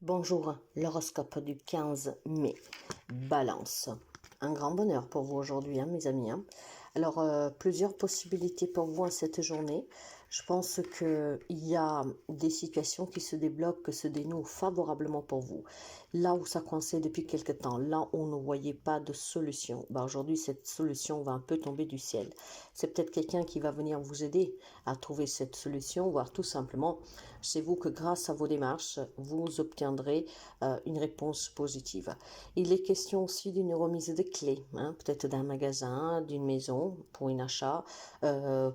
Bonjour, l'horoscope du 15 mai. Balance. Un grand bonheur pour vous aujourd'hui, mes amis. Alors, plusieurs possibilités pour vous en cette journée. Je pense qu'il y a des situations qui se débloquent, qui se dénouent favorablement pour vous. Là où ça coinçait depuis quelque temps, là où on ne voyait pas de solution, aujourd'hui, cette solution va un peu tomber du ciel. C'est peut-être quelqu'un qui va venir vous aider à trouver cette solution, voire tout simplement, c'est vous que grâce à vos démarches, vous obtiendrez une réponse positive. Il est question aussi d'une remise de clés, peut-être d'un magasin, d'une maison, pour un achat,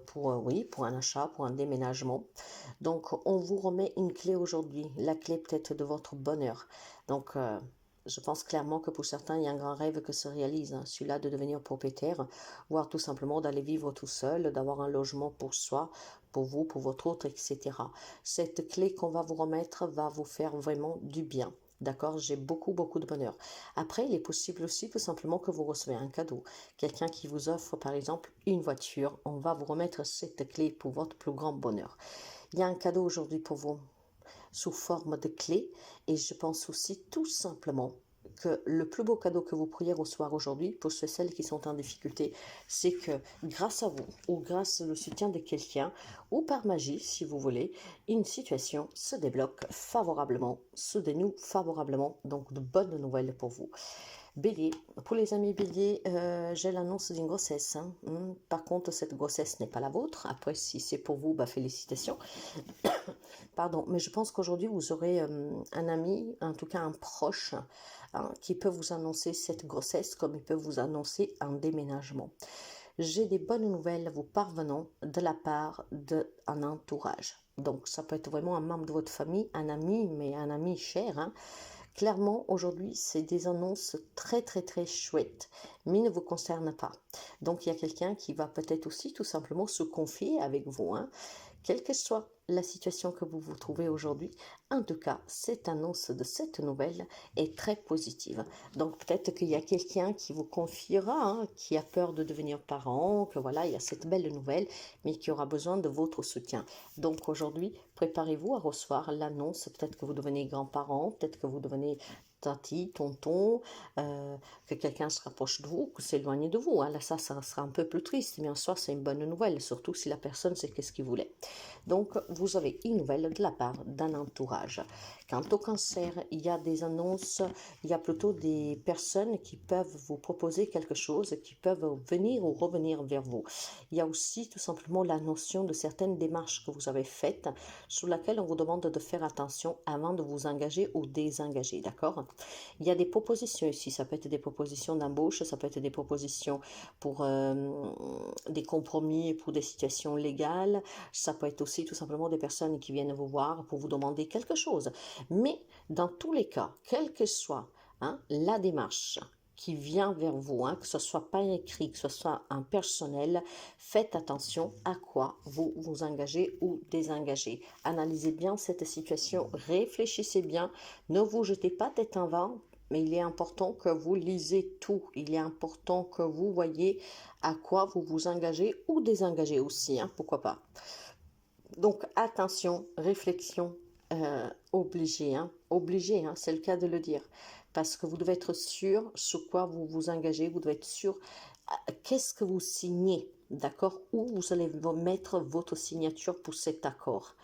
pour un achat, pour un déménagement. Donc, on vous remet une clé aujourd'hui, la clé peut-être de votre bonheur. Donc, je pense clairement que pour certains, il y a un grand rêve que se réalise, celui-là de devenir propriétaire, voire tout simplement d'aller vivre tout seul, d'avoir un logement pour soi, pour vous, pour votre autre, etc. Cette clé qu'on va vous remettre va vous faire vraiment du bien. D'accord, j'ai beaucoup de bonheur. Après, il est possible aussi tout simplement que vous recevez un cadeau. Quelqu'un qui vous offre par exemple une voiture, on va vous remettre cette clé pour votre plus grand bonheur. Il y a un cadeau aujourd'hui pour vous sous forme de clé et je pense aussi tout simplement que le plus beau cadeau que vous pourriez recevoir aujourd'hui pour ceux et celles qui sont en difficulté, c'est que grâce à vous ou grâce au soutien de quelqu'un ou par magie si vous voulez, une situation se débloque favorablement, se dénoue favorablement, donc de bonnes nouvelles pour vous. Bélier, pour les amis bélier, j'ai l'annonce d'une grossesse. Par contre, cette grossesse n'est pas la vôtre. Après, si c'est pour vous, félicitations. Pardon, mais je pense qu'aujourd'hui, vous aurez un ami, en tout cas un proche, qui peut vous annoncer cette grossesse comme il peut vous annoncer un déménagement. J'ai des bonnes nouvelles vous parvenant de la part d'un entourage. Donc, ça peut être vraiment un membre de votre famille, un ami, mais un ami cher. Clairement, aujourd'hui, c'est des annonces très chouettes, mais ne vous concernent pas. Donc, il y a quelqu'un qui va peut-être aussi tout simplement se confier avec vous, quelle que soit la situation que vous vous trouvez aujourd'hui. En tout cas, cette annonce de cette nouvelle est très positive. Donc, peut-être qu'il y a quelqu'un qui vous confiera, qui a peur de devenir parent, que voilà, il y a cette belle nouvelle, mais qui aura besoin de votre soutien. Donc, aujourd'hui, préparez-vous à recevoir l'annonce. Peut-être que vous devenez grand-parent, peut-être que vous devenez tati, tonton, que quelqu'un se rapproche de vous, que s'éloigne de vous. Là, ça sera un peu plus triste, mais en soi, c'est une bonne nouvelle, surtout si la personne sait qu'est-ce qu'il voulait. Donc, vous avez une nouvelle de la part d'un entourage. Quant au cancer, il y a des annonces, il y a plutôt des personnes qui peuvent vous proposer quelque chose, qui peuvent venir ou revenir vers vous. Il y a aussi tout simplement la notion de certaines démarches que vous avez faites, sur laquelle on vous demande de faire attention avant de vous engager ou désengager, d'accord? Il y a des propositions ici, ça peut être des propositions d'embauche, ça peut être des propositions pour des compromis, pour des situations légales, ça peut être aussi tout simplement des personnes qui viennent vous voir pour vous demander quelque chose. Mais dans tous les cas, quelle que soit la démarche qui vient vers vous, que ce soit pas écrit, que ce soit un personnel, faites attention à quoi vous vous engagez ou désengagez. Analysez bien cette situation, réfléchissez bien, ne vous jetez pas tête en vent, mais il est important que vous lisez tout. Il est important que vous voyez à quoi vous vous engagez ou désengagez aussi, pourquoi pas. Donc attention, réflexion obligée, obligé, c'est le cas de le dire, parce que vous devez être sûr sur quoi vous vous engagez, vous devez être sûr qu'est-ce que vous signez, d'accord, où vous allez mettre votre signature pour cet accord.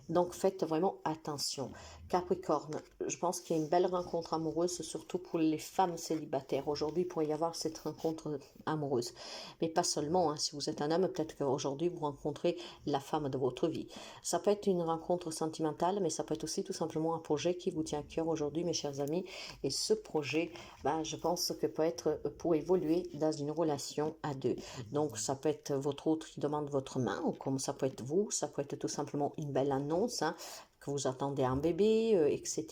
Donc faites vraiment attention. Capricorne, je pense qu'il y a une belle rencontre amoureuse, surtout pour les femmes célibataires. Aujourd'hui, il pourrait y avoir cette rencontre amoureuse. Mais pas seulement, si vous êtes un homme, peut-être qu'aujourd'hui, vous rencontrez la femme de votre vie. Ça peut être une rencontre sentimentale, mais ça peut être aussi tout simplement un projet qui vous tient à cœur aujourd'hui, mes chers amis. Et ce projet, je pense que peut être pour évoluer dans une relation à deux. Donc, ça peut être votre autre qui demande votre main, ou comme ça peut être vous, ça peut être tout simplement une belle annonce, que vous attendez un bébé, etc.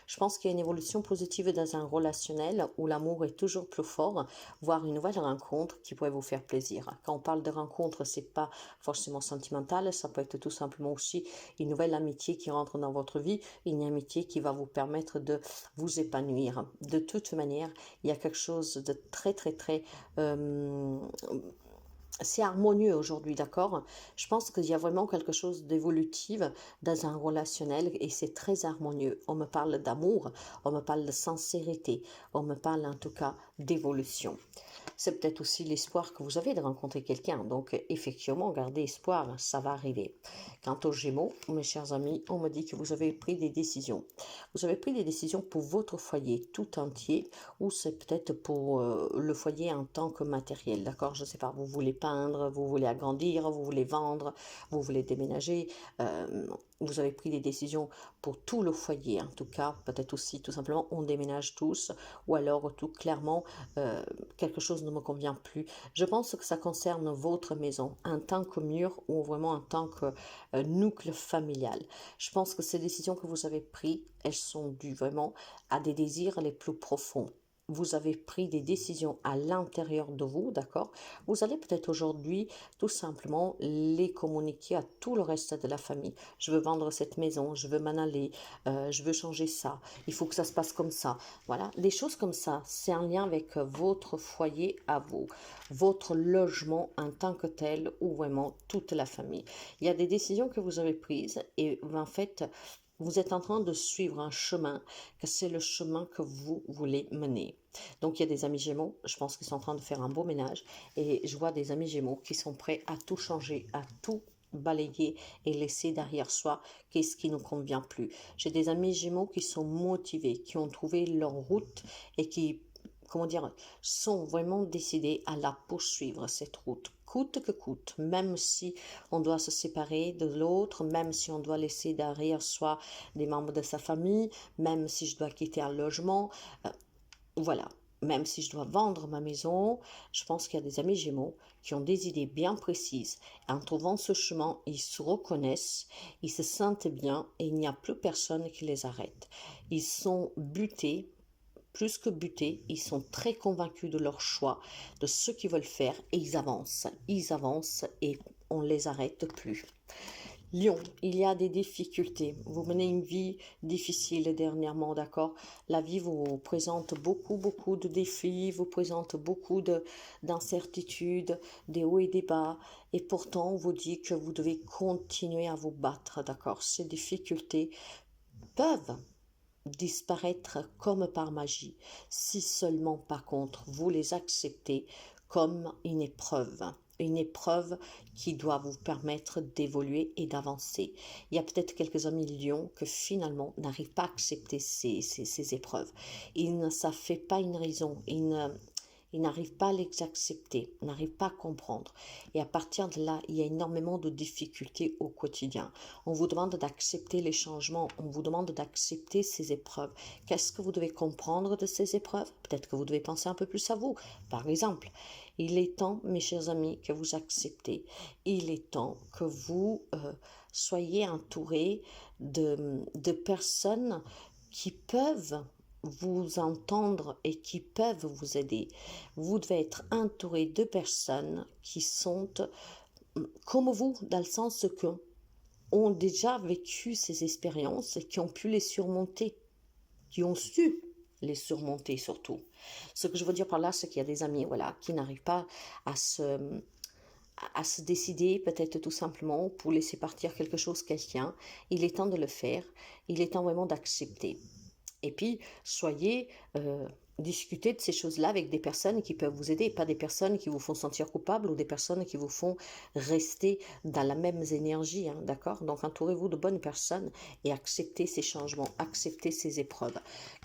Je pense qu'il y a une évolution positive dans un relationnel où l'amour est toujours plus fort, voire une nouvelle rencontre qui pourrait vous faire plaisir. Quand on parle de rencontre, c'est pas forcément sentimental, ça peut être tout simplement aussi une nouvelle amitié qui rentre dans votre vie, une amitié qui va vous permettre de vous épanouir. De toute manière, il y a quelque chose de très c'est harmonieux aujourd'hui, d'accord? Je pense qu'il y a vraiment quelque chose d'évolutif dans un relationnel et c'est très harmonieux. On me parle d'amour, on me parle de sincérité, on me parle en tout cas d'évolution. C'est peut-être aussi l'espoir que vous avez de rencontrer quelqu'un. Donc, effectivement, gardez espoir, ça va arriver. Quant aux Gémeaux, mes chers amis, on me dit que vous avez pris des décisions. Vous avez pris des décisions pour votre foyer tout entier ou c'est peut-être pour le foyer en tant que matériel, d'accord? Je ne sais pas, vous voulez peindre, vous voulez agrandir, vous voulez vendre, vous voulez déménager. Vous avez pris des décisions pour tout le foyer, en tout cas, peut-être aussi tout simplement on déménage tous ou alors tout clairement quelque chose ne me convient plus. Je pense que ça concerne votre maison en tant que mur ou vraiment en tant que nucléo familial. Je pense que ces décisions que vous avez prises, elles sont dues vraiment à des désirs les plus profonds. Vous avez pris des décisions à l'intérieur de vous, d'accord? Vous allez peut-être aujourd'hui tout simplement les communiquer à tout le reste de la famille. Je veux vendre cette maison, je veux m'en aller, je veux changer ça, il faut que ça se passe comme ça. Voilà, des choses comme ça, c'est en lien avec votre foyer à vous, votre logement en tant que tel ou vraiment toute la famille. Il y a des décisions que vous avez prises et en fait, vous êtes en train de suivre un chemin, que c'est le chemin que vous voulez mener. Donc, il y a des amis Gémeaux, je pense qu'ils sont en train de faire un beau ménage et je vois des amis Gémeaux qui sont prêts à tout changer, à tout balayer et laisser derrière soi qu'est-ce qui ne convient plus. J'ai des amis Gémeaux qui sont motivés, qui ont trouvé leur route et qui, comment dire, sont vraiment décidés à la poursuivre, cette route, coûte que coûte, même si on doit se séparer de l'autre, même si on doit laisser derrière soi des membres de sa famille, même si je dois quitter un logement, voilà. Même si je dois vendre ma maison, je pense qu'il y a des amis Gémeaux qui ont des idées bien précises. En trouvant ce chemin, ils se reconnaissent, ils se sentent bien et il n'y a plus personne qui les arrête. Ils sont butés, plus que butés, ils sont très convaincus de leur choix, de ce qu'ils veulent faire et ils avancent et on ne les arrête plus. Lion, il y a des difficultés. Vous menez une vie difficile dernièrement, d'accord? La vie vous présente beaucoup de défis, vous présente beaucoup d'incertitudes, des hauts et des bas. Et pourtant, on vous dit que vous devez continuer à vous battre, d'accord? Ces difficultés peuvent disparaître comme par magie, si seulement par contre vous les acceptez comme une épreuve qui doit vous permettre d'évoluer et d'avancer. Il y a peut-être quelques amis lions que finalement n'arrivent pas à accepter ces épreuves. Ils ne ça fait pas une raison, ils n'arrivent pas à les accepter, n'arrivent pas à comprendre. Et à partir de là, il y a énormément de difficultés au quotidien. On vous demande d'accepter les changements, on vous demande d'accepter ces épreuves. Qu'est-ce que vous devez comprendre de ces épreuves? Peut-être que vous devez penser un peu plus à vous. Par exemple, il est temps, mes chers amis, que vous acceptez. Il est temps que vous soyez entourés de personnes qui peuvent vous entendre et qui peuvent vous aider. Vous devez être entouré de personnes qui sont comme vous, dans le sens que ont déjà vécu ces expériences et qui ont pu les surmonter, qui ont su les surmonter surtout. Ce que je veux dire par là, c'est qu'il y a des amis voilà, qui n'arrivent pas à se décider, peut-être tout simplement pour laisser partir quelque chose, quelqu'un. Il est temps de le faire, il est temps vraiment d'accepter. Et puis, soyez, discutez de ces choses-là avec des personnes qui peuvent vous aider, pas des personnes qui vous font sentir coupable ou des personnes qui vous font rester dans la même énergie, hein, d'accord? Donc, entourez-vous de bonnes personnes et acceptez ces changements, acceptez ces épreuves.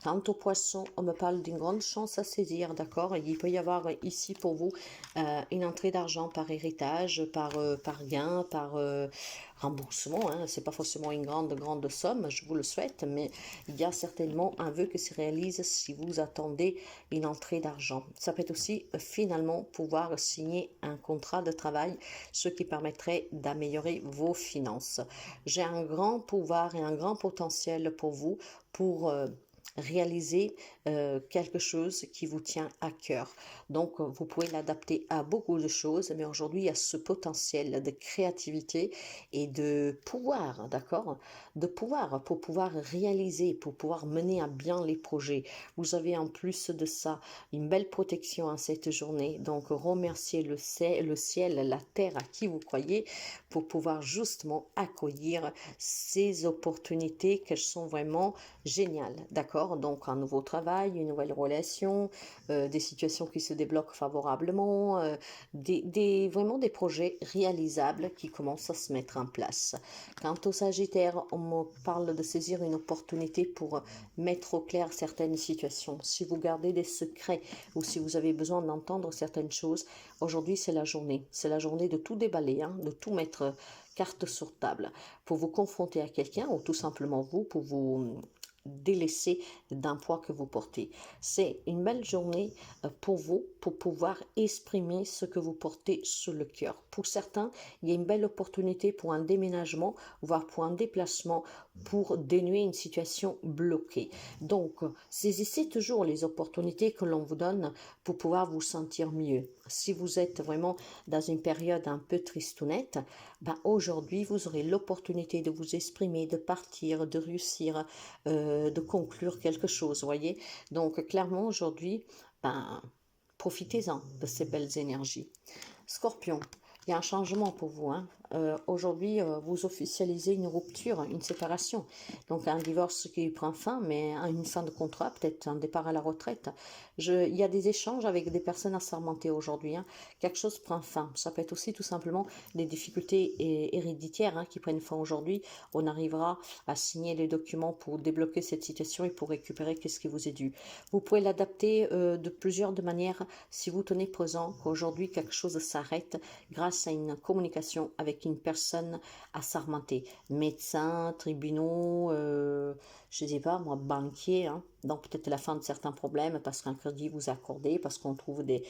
Quant aux poissons, on me parle d'une grande chance à saisir, d'accord? Il peut y avoir ici pour vous une entrée d'argent par héritage, par gain, par remboursement, hein. C'est pas forcément une grande somme, je vous le souhaite, mais il y a certainement un vœu qui se réalise si vous attendez une entrée d'argent. Ça peut être aussi finalement pouvoir signer un contrat de travail, ce qui permettrait d'améliorer vos finances. J'ai un grand pouvoir et un grand potentiel pour vous pour réaliser quelque chose qui vous tient à cœur. Donc, vous pouvez l'adapter à beaucoup de choses, mais aujourd'hui, il y a ce potentiel de créativité et de pouvoir, d'accord? De pouvoir, pour pouvoir réaliser, pour pouvoir mener à bien les projets. Vous avez en plus de ça une belle protection à cette journée. Donc, remerciez le ciel, la terre à qui vous croyez pour pouvoir justement accueillir ces opportunités qu'elles sont vraiment géniales, d'accord? Donc, un nouveau travail, une nouvelle relation, des situations qui se débloquent favorablement, vraiment des projets réalisables qui commencent à se mettre en place. Quant au Sagittaire, on me parle de saisir une opportunité pour mettre au clair certaines situations. Si vous gardez des secrets ou si vous avez besoin d'entendre certaines choses, aujourd'hui c'est la journée. C'est la journée de tout déballer, hein, de tout mettre carte sur table pour vous confronter à quelqu'un ou tout simplement vous pour vous délaisser d'un poids que vous portez. C'est une belle journée pour vous, pour pouvoir exprimer ce que vous portez sur le cœur. Pour certains, il y a une belle opportunité pour un déménagement, voire pour un déplacement, pour dénouer une situation bloquée. Donc, saisissez toujours les opportunités que l'on vous donne pour pouvoir vous sentir mieux. Si vous êtes vraiment dans une période un peu tristounette, ben aujourd'hui, vous aurez l'opportunité de vous exprimer, de partir, de réussir, de conclure quelque chose, voyez. Donc, clairement, aujourd'hui, ben, profitez-en de ces belles énergies. Scorpion, il y a un changement pour vous, hein. Aujourd'hui, vous officialisez une rupture, une séparation. Donc un divorce qui prend fin, mais une fin de contrat, peut-être un départ à la retraite. Il y a des échanges avec des personnes assermentées aujourd'hui, hein. Quelque chose prend fin. Ça peut être aussi tout simplement des difficultés héréditaires, hein, qui prennent fin aujourd'hui. On arrivera à signer les documents pour débloquer cette situation et pour récupérer ce qui vous est dû. Vous pouvez l'adapter de plusieurs manières si vous tenez présent qu'aujourd'hui quelque chose s'arrête grâce à une communication avec une personne assermentée, médecin, tribunaux, je ne sais pas moi, banquier, hein. Donc peut-être la fin de certains problèmes parce qu'un crédit vous accordé, parce qu'on trouve des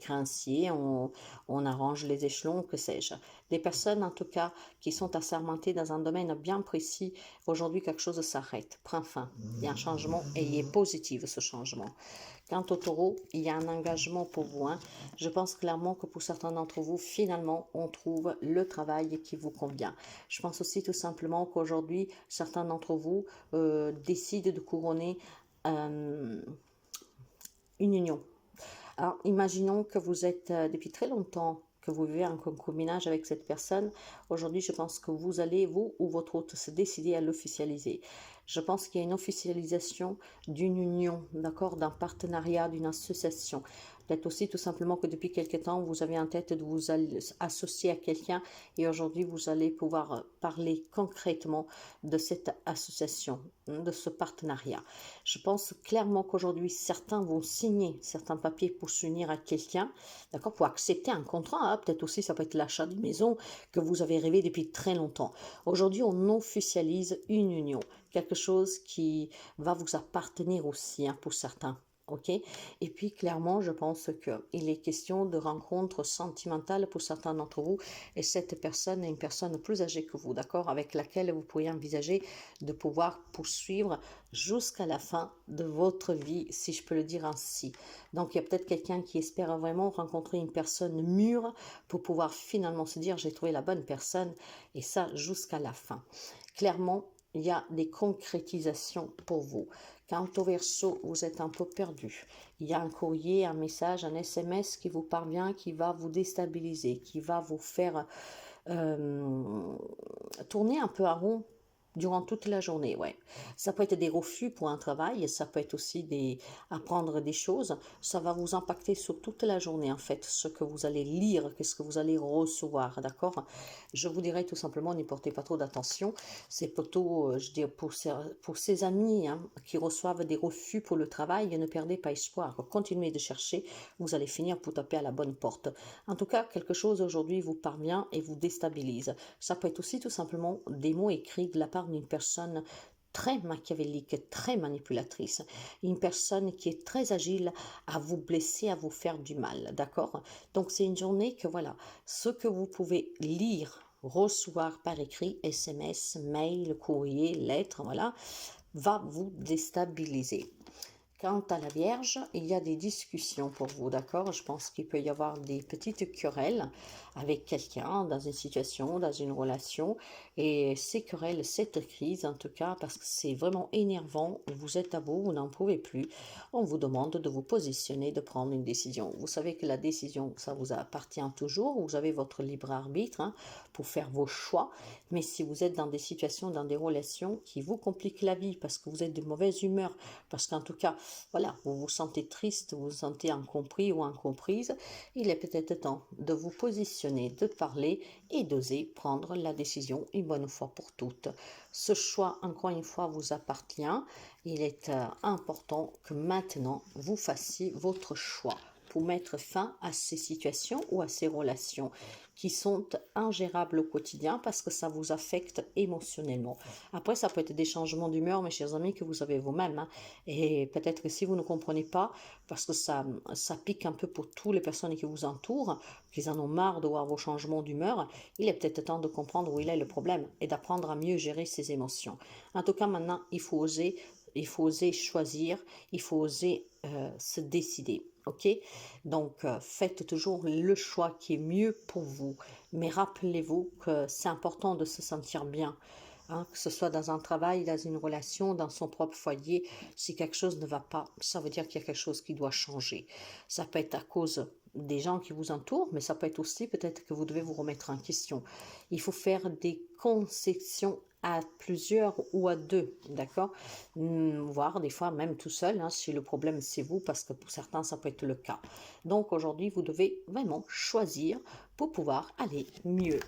créanciers, on arrange les échelons, que sais-je. Des personnes en tout cas qui sont assermentées dans un domaine bien précis, aujourd'hui quelque chose s'arrête, prend fin. Il y a un changement et il est positif ce changement. Quant au taureau, il y a un engagement pour vous, hein. Je pense clairement que pour certains d'entre vous, finalement, on trouve le travail qui vous convient. Je pense aussi tout simplement qu'aujourd'hui, certains d'entre vous décident de couronner une union. Alors, imaginons que vous êtes depuis très longtemps que vous vivez en concubinage avec cette personne. Aujourd'hui, je pense que vous allez, vous ou votre hôte, se décider à l'officialiser. Je pense qu'il y a une officialisation d'une union, d'accord, d'un partenariat, d'une association. Peut-être aussi tout simplement que depuis quelque temps, vous avez en tête de vous associer à quelqu'un et aujourd'hui, vous allez pouvoir parler concrètement de cette association, de ce partenariat. Je pense clairement qu'aujourd'hui, certains vont signer certains papiers pour s'unir à quelqu'un, d'accord, pour accepter un contrat, hein. Peut-être aussi, ça peut être l'achat d'une maison que vous avez rêvé depuis très longtemps. Aujourd'hui, on officialise une union, quelque chose qui va vous appartenir aussi, hein, pour certains. Ok, et puis clairement, je pense qu'il est question de rencontres sentimentales pour certains d'entre vous, et cette personne est une personne plus âgée que vous, d'accord, avec laquelle vous pourriez envisager de pouvoir poursuivre jusqu'à la fin de votre vie, si je peux le dire ainsi. Donc il y a peut-être quelqu'un qui espère vraiment rencontrer une personne mûre pour pouvoir finalement se dire j'ai trouvé la bonne personne, et ça jusqu'à la fin. Clairement, il y a des concrétisations pour vous. Quant au Verseau, vous êtes un peu perdu. Il y a un courrier, un message, un SMS qui vous parvient, qui va vous déstabiliser, qui va vous faire tourner un peu à rond durant toute la journée, ouais. Ça peut être des refus pour un travail, ça peut être aussi apprendre des choses. Ça va vous impacter sur toute la journée, en fait, ce que vous allez lire, qu'est-ce que vous allez recevoir, d'accord? Je vous dirais tout simplement, n'y portez pas trop d'attention. C'est plutôt, je dirais, pour ces amis, hein, qui reçoivent des refus pour le travail, ne perdez pas espoir. Continuez de chercher, vous allez finir pour taper à la bonne porte. En tout cas, quelque chose aujourd'hui vous parvient et vous déstabilise. Ça peut être aussi tout simplement des mots écrits de la part d'une personne très machiavélique, très manipulatrice, une personne qui est très agile à vous blesser, à vous faire du mal, d'accord? Donc c'est une journée que voilà, ce que vous pouvez lire, recevoir par écrit, SMS, mail, courrier, lettre, voilà, va vous déstabiliser. Quant à la Vierge, il y a des discussions pour vous, d'accord? Je pense qu'il peut y avoir des petites querelles avec quelqu'un dans une situation, dans une relation. Et ces querelles, cette crise en tout cas, parce que c'est vraiment énervant, vous êtes à bout, vous n'en pouvez plus. On vous demande de vous positionner, de prendre une décision. Vous savez que la décision, ça vous appartient toujours. Vous avez votre libre arbitre hein, pour faire vos choix. Mais si vous êtes dans des situations, dans des relations qui vous compliquent la vie parce que vous êtes de mauvaise humeur, parce qu'en tout cas, voilà, vous vous sentez triste, vous vous sentez incompris ou incomprise, il est peut-être temps de vous positionner, de parler et d'oser prendre la décision une bonne fois pour toutes. Ce choix, encore une fois, vous appartient. Il est important que maintenant, vous fassiez votre choix pour mettre fin à ces situations ou à ces relations qui sont ingérables au quotidien parce que ça vous affecte émotionnellement. Après, ça peut être des changements d'humeur, mes chers amis, que vous avez vous-même. Hein. Et peut-être que si vous ne comprenez pas, parce que ça pique un peu pour toutes les personnes qui vous entourent, qu'ils en ont marre de voir vos changements d'humeur, il est peut-être temps de comprendre où il est le problème et d'apprendre à mieux gérer ses émotions. En tout cas, maintenant, il faut oser choisir, il faut oser se décider. Ok, donc faites toujours le choix qui est mieux pour vous, mais rappelez-vous que c'est important de se sentir bien, hein, que ce soit dans un travail, dans une relation, dans son propre foyer. Si quelque chose ne va pas, ça veut dire qu'il y a quelque chose qui doit changer. Ça peut être à cause des gens qui vous entourent, mais ça peut être aussi peut-être que vous devez vous remettre en question. Il faut faire des concessions à plusieurs ou à deux, d'accord, voire des fois même tout seul, hein, si le problème c'est vous, parce que pour certains ça peut être le cas. Donc aujourd'hui, vous devez vraiment choisir pour pouvoir aller mieux.